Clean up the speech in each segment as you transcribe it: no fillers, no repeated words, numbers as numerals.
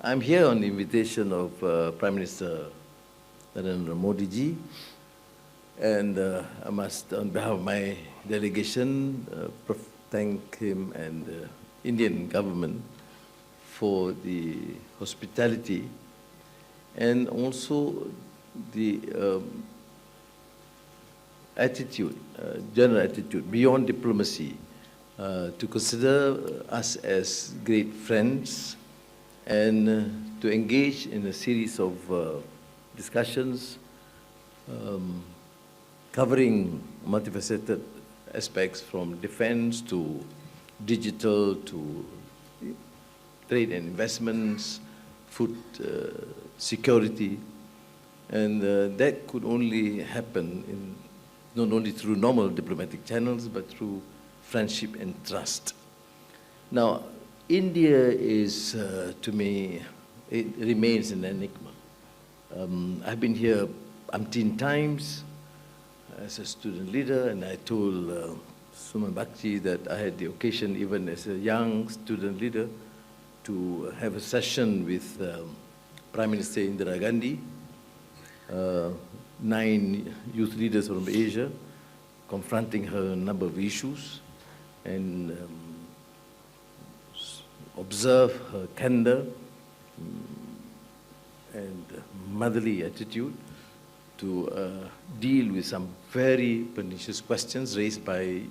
I'm here on the invitation of Prime Minister Narendra Modi ji, and I must, on behalf of my delegation, thank him and the Indian government for the hospitality and also the attitude, general attitude, beyond diplomacy, to consider us as great friends and to engage in a series of discussions covering multifaceted aspects from defense to digital to trade and investments, food security, and that could only happen in not only through normal diplomatic channels, but through friendship and trust. Now, India is, to me, it remains an enigma. I've been here umpteen times as a student leader, and I told Suman Bakshi that I had the occasion, even as a young student leader, to have a session with Prime Minister Indira Gandhi, 9 youth leaders from Asia, confronting her a number of issues, and observe her candor and motherly attitude to deal with some very pernicious questions raised by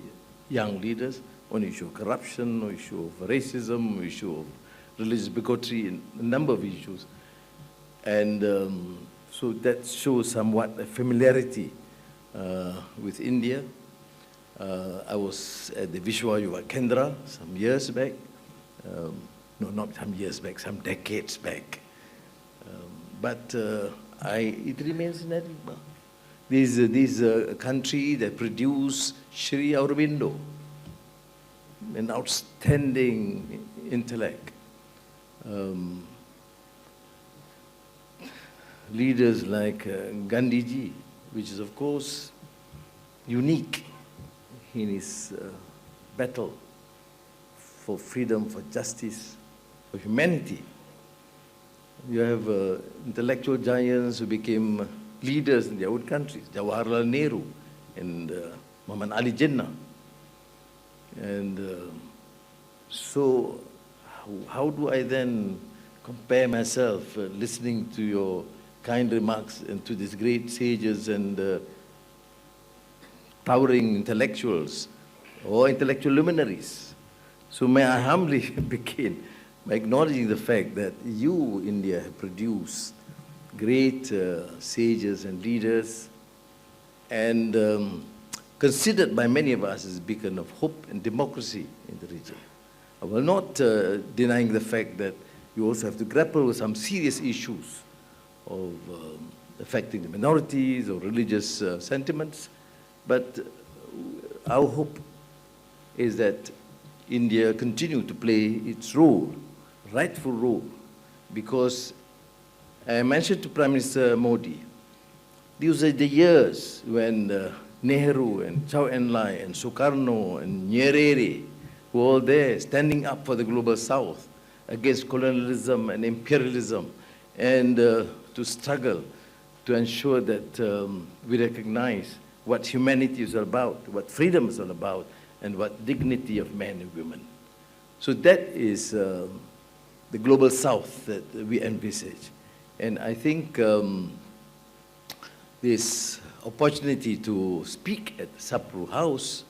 young leaders on issue of corruption, on issue of racism, issue of religious bigotry, and a number of issues. And so that shows somewhat a familiarity with India. I was at the Vishwa Kendra some years back. No, not some years back, some decades back. But it remains an enigma. This is a country that produced Sri Aurobindo, an outstanding intellect. Leaders like Gandhi ji, which is of course unique in his battle for freedom, for justice, for humanity. You have intellectual giants who became leaders in their own countries, Jawaharlal Nehru and Muhammad Ali Jinnah. And so how do I then compare myself listening to your kind remarks and to these great sages and towering intellectuals or intellectual luminaries? So may I humbly begin by acknowledging the fact that you, India, have produced great sages and leaders, and considered by many of us as a beacon of hope and democracy in the region. I will not denying the fact that you also have to grapple with some serious issues of affecting the minorities or religious sentiments, but our hope is that India continue to play its role, rightful role, because I mentioned to Prime Minister Modi, these are the years when Nehru and Chow En-lai and Sukarno and Nyerere were all there standing up for the global south against colonialism and imperialism, and to struggle to ensure that we recognize what humanity is all about, what freedom is all about, and what dignity of men and women. So that is the global south that we envisage. And I think this opportunity to speak at Sapru House,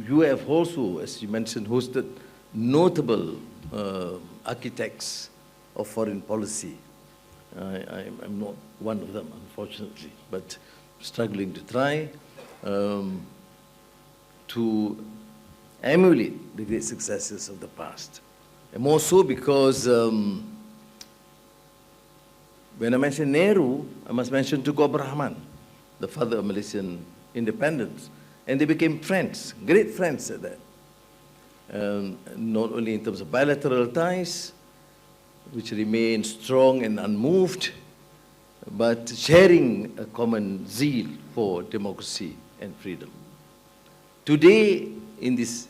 you have also, as you mentioned, hosted notable architects of foreign policy. I'm not one of them, unfortunately, but struggling to try to emulate the great successes of the past. And more so because when I mention Nehru, I must mention Tunku Abdul Rahman, the father of Malaysian independence. And they became friends, great friends at that. Not only in terms of bilateral ties, which remain strong and unmoved, but sharing a common zeal for democracy and freedom. Today, in this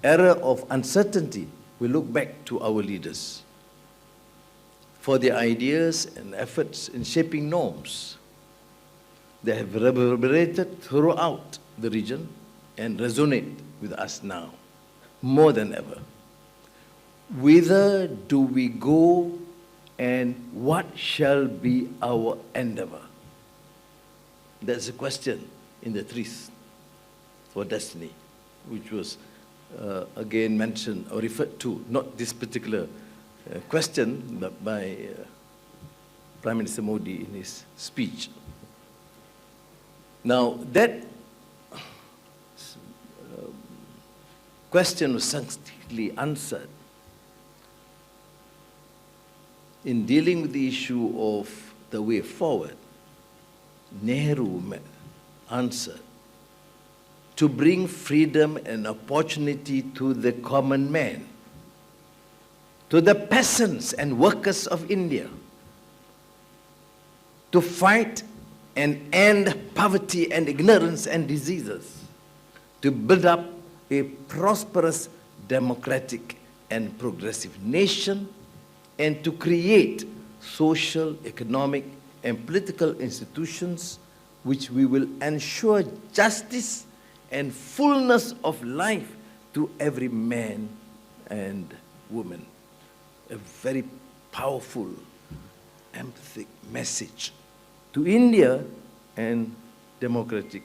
era of uncertainty we look back to our leaders for their ideas and efforts in shaping norms that have reverberated throughout the region and resonate with us now, more than ever. Whither do we go and what shall be our endeavor? That's a question in the Trees for Destiny, which was again mentioned or referred to, not this particular question, but by Prime Minister Modi in his speech. Now, that question was succinctly answered in dealing with the issue of the way forward. Nehru answered, to bring freedom and opportunity to the common man, to the peasants and workers of India, to fight and end poverty and ignorance and diseases, to build up a prosperous, democratic and progressive nation, and to create social, economic and political institutions which we will ensure justice and fullness of life to every man and woman. A very powerful, empathic message to India and democratic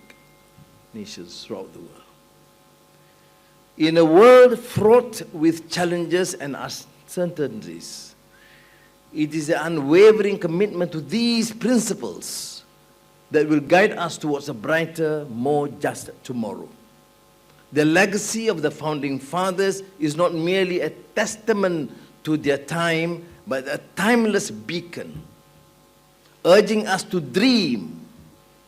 nations throughout the world. In a world fraught with challenges and uncertainties, it is an unwavering commitment to these principles that will guide us towards a brighter, more just tomorrow. The legacy of the Founding Fathers is not merely a testament to their time, but a timeless beacon, urging us to dream,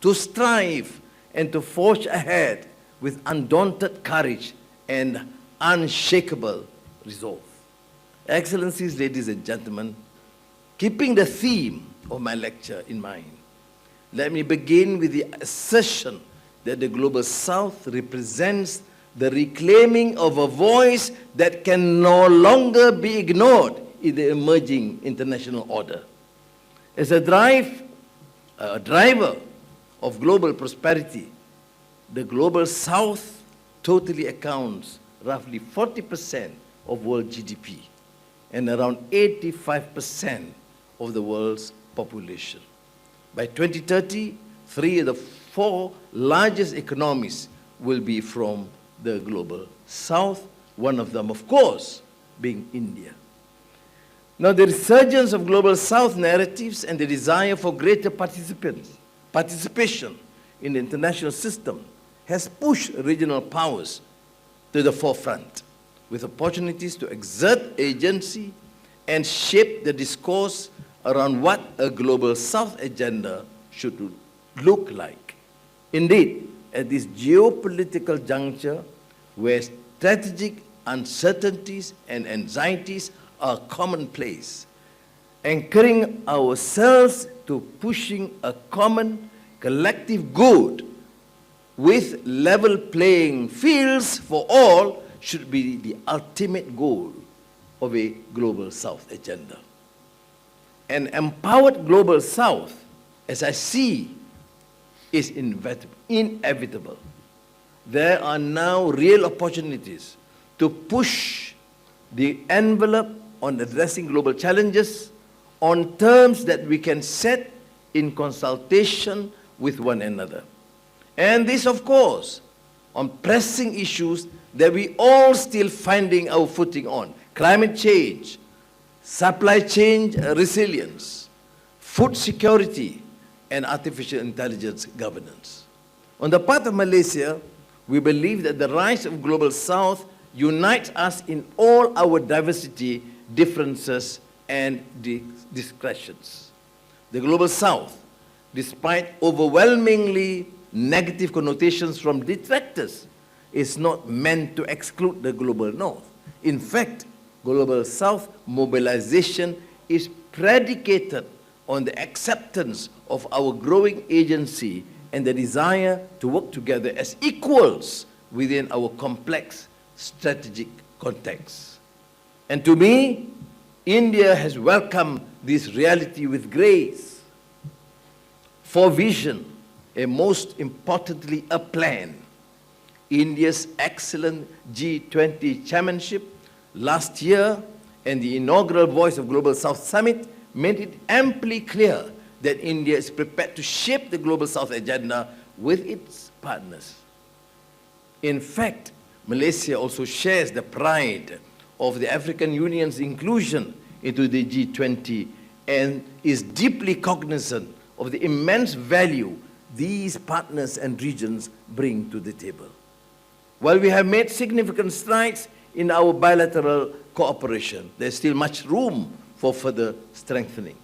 to strive, and to forge ahead with undaunted courage and unshakable resolve. Excellencies, ladies and gentlemen, keeping the theme of my lecture in mind, let me begin with the assertion that the Global South represents the reclaiming of a voice that can no longer be ignored in the emerging international order. As a driver of global prosperity, the Global South totally accounts roughly 40% of world GDP and around 85% of the world's population. By 2030, 3 of the 4 largest economies will be from the Global South, one of them, of course, being India. Now, the resurgence of Global South narratives and the desire for greater participation in the international system has pushed regional powers to the forefront, with opportunities to exert agency and shape the discourse around what a Global South agenda should look like. Indeed, at this geopolitical juncture, where strategic uncertainties and anxieties are commonplace, anchoring ourselves to pushing a common collective good with level playing fields for all should be the ultimate goal of a Global South agenda. An empowered Global South, as I see, is inevitable. There are now real opportunities to push the envelope on addressing global challenges on terms that we can set in consultation with one another. And this, of course, on pressing issues that we all still finding our footing on: climate change, supply chain resilience, food security, and artificial intelligence governance. On the part of Malaysia, we believe that the rise of Global South unites us in all our diversity, differences, and discretions. The Global South, despite overwhelmingly negative connotations from detractors, is not meant to exclude the Global North. In fact, Global South mobilization is predicated on the acceptance of our growing agency and the desire to work together as equals within our complex strategic context. And to me, India has welcomed this reality with grace. For vision, and most importantly, a plan. India's excellent G20 chairmanship last year and the inaugural Voice of Global South Summit made it amply clear that India is prepared to shape the Global South agenda with its partners. In fact, Malaysia also shares the pride of the African Union's inclusion into the G20 and is deeply cognizant of the immense value these partners and regions bring to the table. While we have made significant strides in our bilateral cooperation, there's still much room for further strengthening.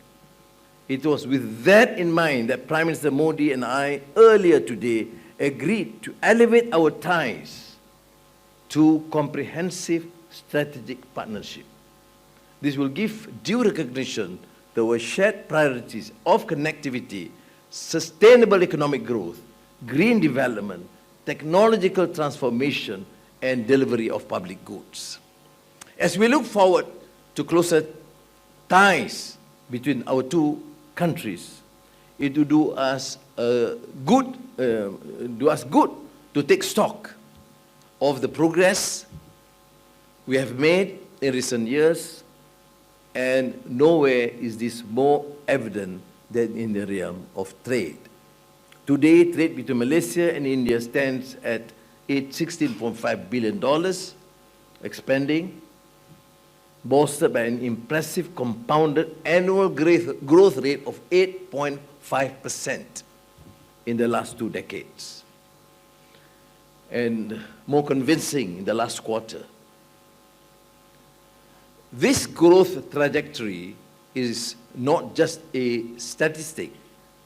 It was with that in mind that Prime Minister Modi and I earlier today agreed to elevate our ties to comprehensive strategic partnership. This will give due recognition to our shared priorities of connectivity, sustainable economic growth, green development, technological transformation, and delivery of public goods. As we look forward to closer ties between our two countries, it will do us good to take stock of the progress we have made in recent years, and nowhere is this more evident than in the realm of trade. Today, trade between Malaysia and India stands at $16.5 billion, expanding, bolstered by an impressive compounded annual growth rate of 8.5% in the last 2 decades, and more convincing in the last quarter. This growth trajectory is not just a statistic,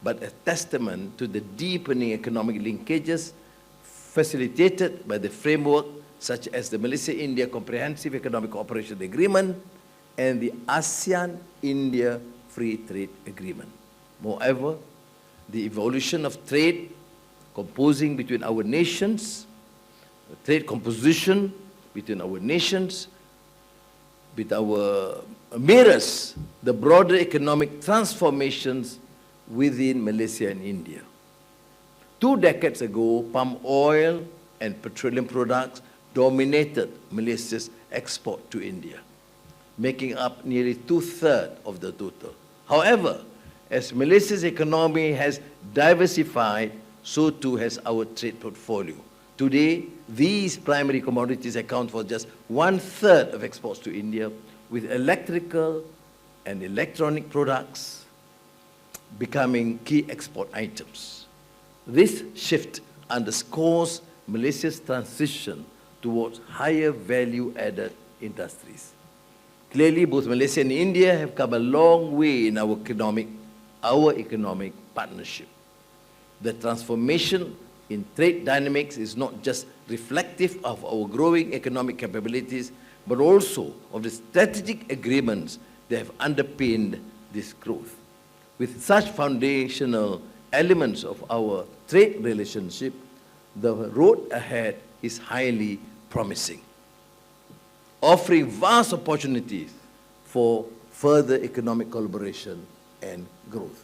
but a testament to the deepening economic linkages facilitated by the framework such as the Malaysia-India Comprehensive Economic Cooperation Agreement and the ASEAN-India Free Trade Agreement. Moreover, the evolution of trade composing between our nations, trade composition between our nations, with our mirrors the broader economic transformations within Malaysia and India. 2 decades ago, palm oil and petroleum products dominated Malaysia's export to India, making up nearly 2/3 of the total. However, as Malaysia's economy has diversified, so too has our trade portfolio. Today, these primary commodities account for just 1/3 of exports to India, with electrical and electronic products becoming key export items. This shift underscores Malaysia's transition towards higher value-added industries. Clearly, both Malaysia and India have come a long way in our economic partnership. The transformation in trade dynamics is not just reflective of our growing economic capabilities, but also of the strategic agreements that have underpinned this growth. With such foundational elements of our trade relationship, the road ahead is highly promising, offering vast opportunities for further economic collaboration and growth.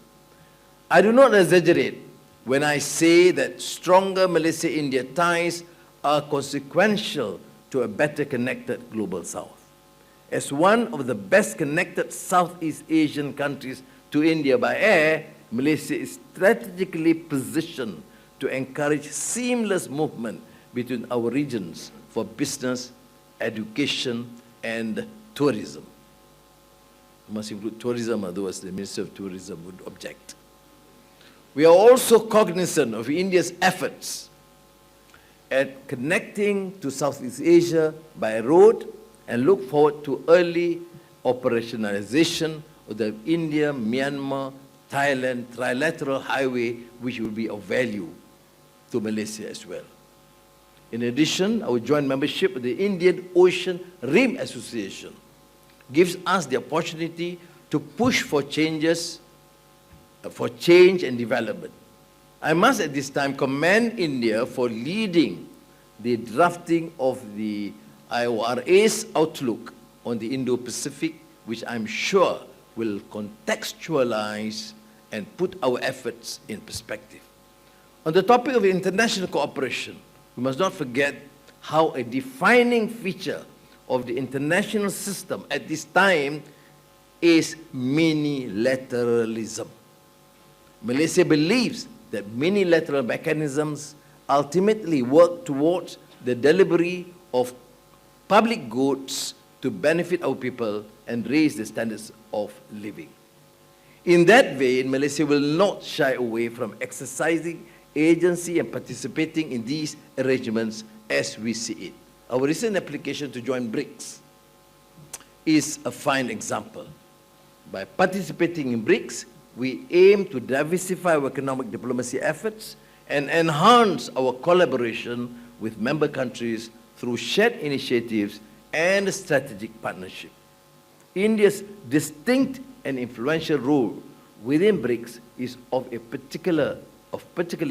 I do not exaggerate when I say that stronger Malaysia-India ties are consequential to a better connected global South. As one of the best connected Southeast Asian countries to India by air, Malaysia is strategically positioned to encourage seamless movement between our regions for business, education, and tourism. We must include tourism, otherwise the Minister of Tourism would object. We are also cognizant of India's efforts at connecting to Southeast Asia by road and look forward to early operationalization of the India-Myanmar-Thailand trilateral highway, which will be of value to Malaysia as well. In addition, our joint membership of the Indian Ocean Rim Association gives us the opportunity to push for change and development. I must at this time commend India for leading the drafting of the IORA's outlook on the Indo-Pacific, which I'm sure will contextualize and put our efforts in perspective. On the topic of international cooperation, we must not forget how a defining feature of the international system at this time is minilateralism. Malaysia believes that minilateral mechanisms ultimately work towards the delivery of public goods to benefit our people and raise the standards of living. In that vein, Malaysia will not shy away from exercising agency and participating in these arrangements as we see it. Our recent application to join BRICS is a fine example. By participating in BRICS, we aim to diversify our economic diplomacy efforts and enhance our collaboration with member countries through shared initiatives and strategic partnership. India's distinct and influential role within BRICS is of particular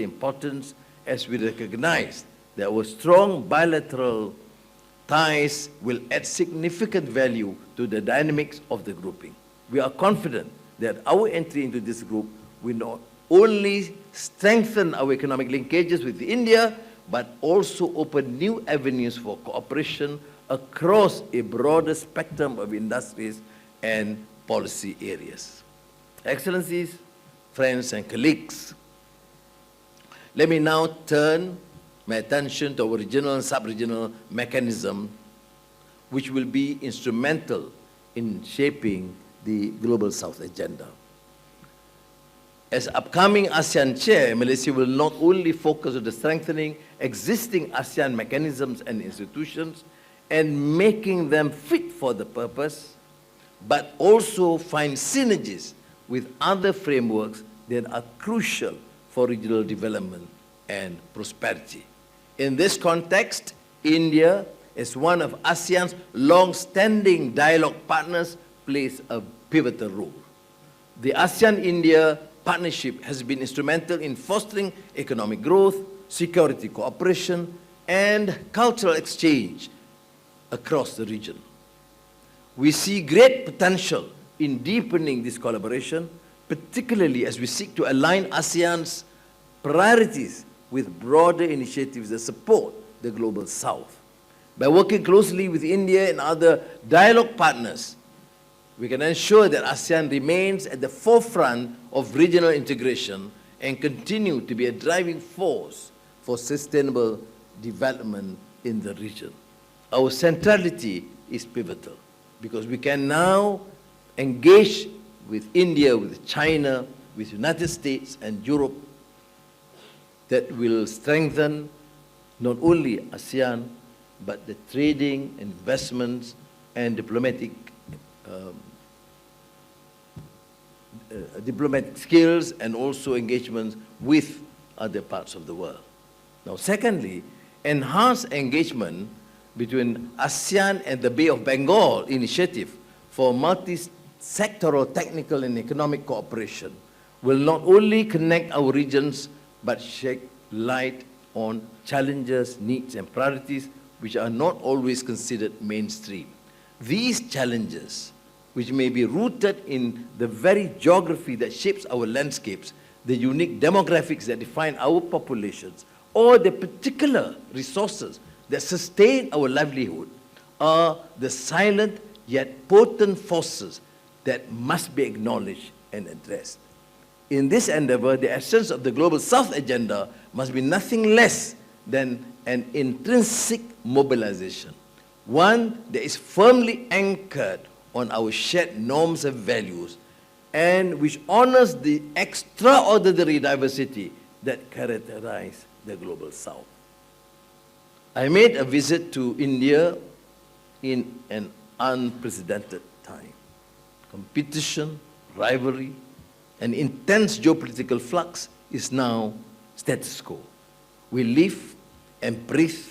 importance, as we recognize that our strong bilateral ties will add significant value to the dynamics of the grouping. We are confident that our entry into this group will not only strengthen our economic linkages with India, but also open new avenues for cooperation across a broader spectrum of industries and policy areas. Excellencies, friends and colleagues, let me now turn my attention to our regional and sub-regional mechanism, which will be instrumental in shaping the Global South agenda. As upcoming ASEAN chair, Malaysia will not only focus on the strengthening existing ASEAN mechanisms and institutions and making them fit for the purpose, but also find synergies with other frameworks that are crucial for regional development and prosperity. In this context, India, as one of ASEAN's long-standing dialogue partners, plays a pivotal role. The ASEAN-India partnership has been instrumental in fostering economic growth, security cooperation, and cultural exchange across the region. We see great potential in deepening this collaboration, particularly as we seek to align ASEAN's priorities with broader initiatives that support the Global South. By working closely with India and other dialogue partners, we can ensure that ASEAN remains at the forefront of regional integration and continue to be a driving force for sustainable development in the region. Our centrality is pivotal because we can now engage with India, with China, with the United States and Europe that will strengthen not only ASEAN, but the trading, investments, and diplomatic skills and also engagements with other parts of the world. Now, secondly, enhanced engagement between ASEAN and the Bay of Bengal initiative for multi-sectoral technical and economic cooperation will not only connect our regions, but shed light on challenges, needs, and priorities which are not always considered mainstream. These challenges, which may be rooted in the very geography that shapes our landscapes, the unique demographics that define our populations, or the particular resources that sustain our livelihood, are the silent yet potent forces that must be acknowledged and addressed. In this endeavor, the essence of the Global South agenda must be nothing less than an intrinsic mobilization, one that is firmly anchored on our shared norms and values, and which honors the extraordinary diversity that characterize the Global South. I made a visit to India in an unprecedented time. Competition, rivalry, and intense geopolitical flux is now status quo. We live and breathe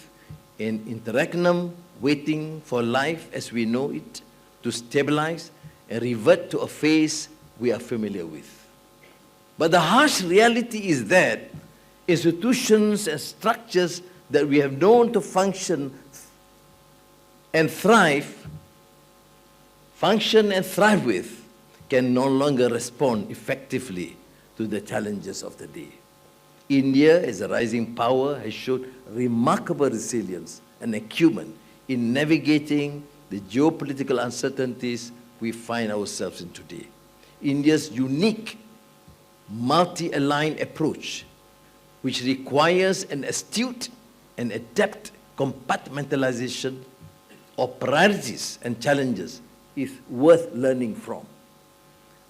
in interregnum, waiting for life as we know it to stabilize and revert to a phase we are familiar with. But the harsh reality is that institutions and structures that we have known to function and thrive function and thrive with, can no longer respond effectively to the challenges of the day. India, as a rising power, has shown remarkable resilience and acumen in navigating the geopolitical uncertainties we find ourselves in today. India's unique multi-aligned approach, which requires an astute and adept compartmentalization of priorities and challenges, is worth learning from,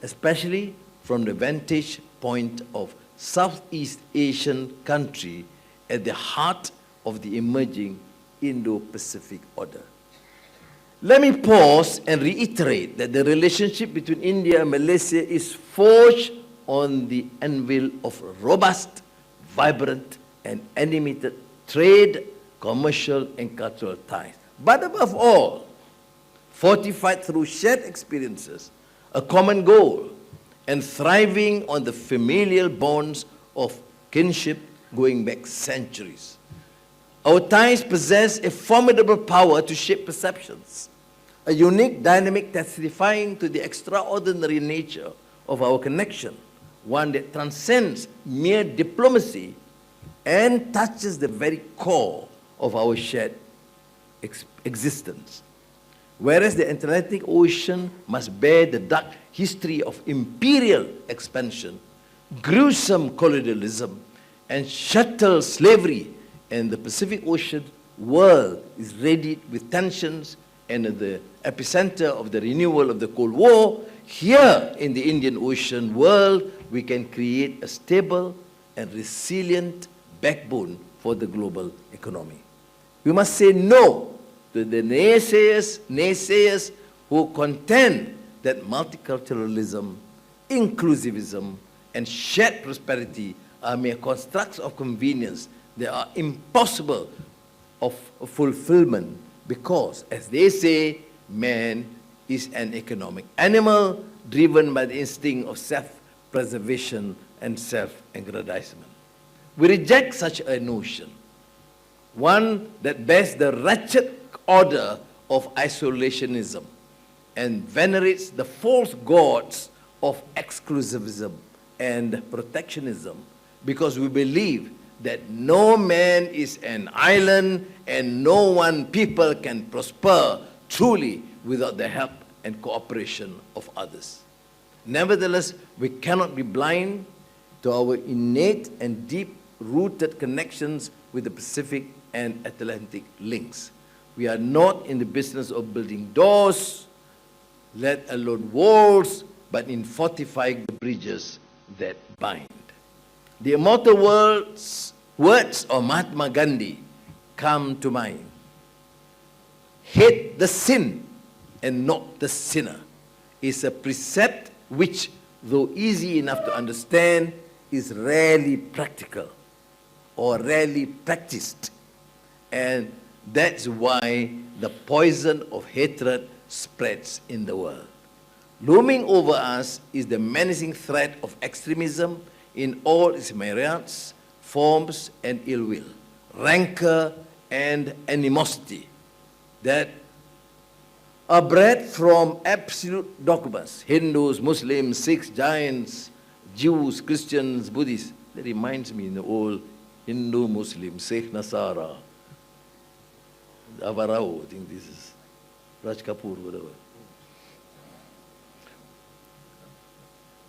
especially from the vantage point of Southeast Asian country at the heart of the emerging Indo-Pacific order. Let me pause and reiterate that the relationship between India and Malaysia is forged on the anvil of robust, vibrant, and animated trade, commercial, and cultural ties. But above all, fortified through shared experiences, a common goal, and thriving on the familial bonds of kinship going back centuries. Our ties possess a formidable power to shape perceptions, a unique dynamic testifying to the extraordinary nature of our connection, one that transcends mere diplomacy and touches the very core of our shared existence. Whereas the Atlantic Ocean must bear the dark history of imperial expansion, gruesome colonialism, and chattel slavery, and the Pacific Ocean world is ready with tensions and at the epicenter of the renewal of the Cold War. Here in the Indian Ocean world, we can create a stable and resilient backbone for the global economy. We must say no to the naysayers who contend that multiculturalism, inclusivism, and shared prosperity are mere constructs of convenience that are impossible of fulfillment because, as they say, man is an economic animal driven by the instinct of self-preservation and self-aggrandizement. We reject such a notion, one that bears the wretched order of isolationism and venerates the false gods of exclusivism and protectionism, because we believe that no man is an island and no one people can prosper truly without the help and cooperation of others. Nevertheless, we cannot be blind to our innate and deep-rooted connections with the Pacific and Atlantic links. We are not in the business of building doors, let alone walls, but in fortifying the bridges that bind. The immortal words of Mahatma Gandhi come to mind. Hate the sin and not the sinner is a precept which, though easy enough to understand, is rarely practical or rarely practiced. And that's why the poison of hatred spreads in the world. Looming over us is the menacing threat of extremism in all its myriads, forms, and ill will, rancor, and animosity that are bred from absolute dogmas. Hindus, Muslims, Sikhs, Jains, Jews, Christians, Buddhists. That reminds me in the old Hindu, Muslim, Sikh, Nasara, Avarao, I think this is Raj Kapoor, whatever.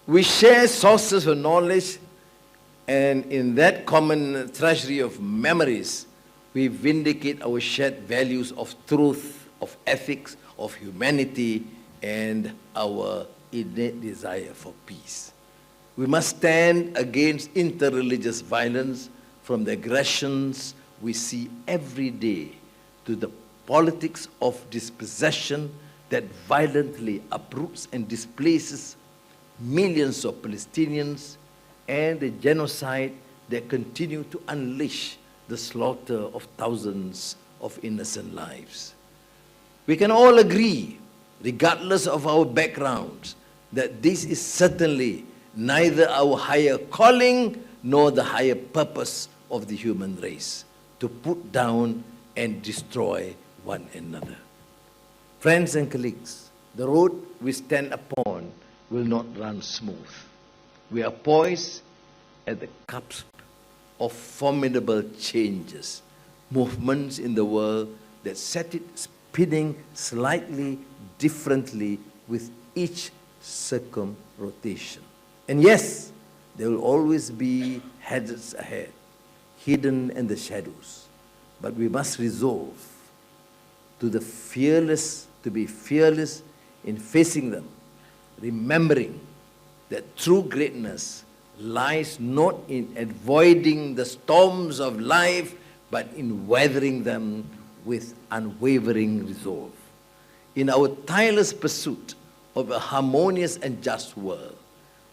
We share sources of knowledge, and in that common treasury of memories, we vindicate our shared values of truth, of ethics, of humanity, and our innate desire for peace. We must stand against interreligious violence, from the aggressions we see every day to the politics of dispossession that violently uproots and displaces millions of Palestinians, and the genocide that continue to unleash the slaughter of thousands of innocent lives. We can all agree, regardless of our backgrounds, that this is certainly neither our higher calling nor the higher purpose of the human race, to put down and destroy one another. Friends and colleagues, The road we stand upon will not run smooth. We are poised at the cusp of formidable changes, movements in the world that set it spinning slightly differently with each circumrotation. And yes, there will always be hazards ahead, hidden in the shadows. But we must resolve to be fearless in facing them, remembering that true greatness lies not in avoiding the storms of life, but in weathering them with unwavering resolve. In our tireless pursuit of a harmonious and just world,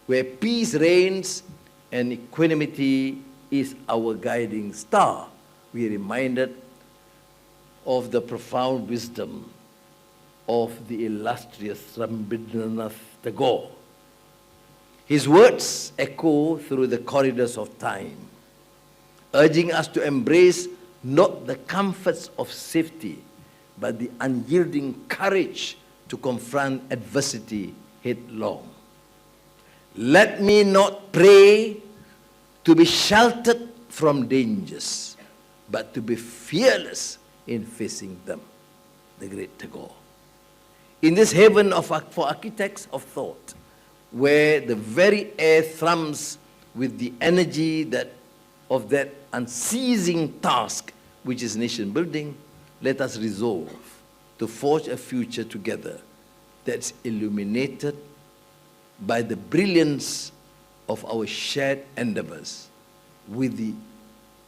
where peace reigns and equanimity is our guiding star, we are reminded of the profound wisdom of the illustrious Rabindranath Tagore. His words echo through the corridors of time, urging us to embrace not the comforts of safety, but the unyielding courage to confront adversity headlong. Let me not pray to be sheltered from dangers, but to be fearless in facing them. The great Tagore. In this heaven for architects of thought, where the very air thrums with the energy of that unceasing task which is nation building, let us resolve to forge a future together that's illuminated by the brilliance of our shared endeavors, with the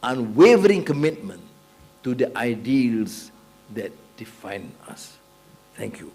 unwavering commitment to the ideals that define us. Thank you.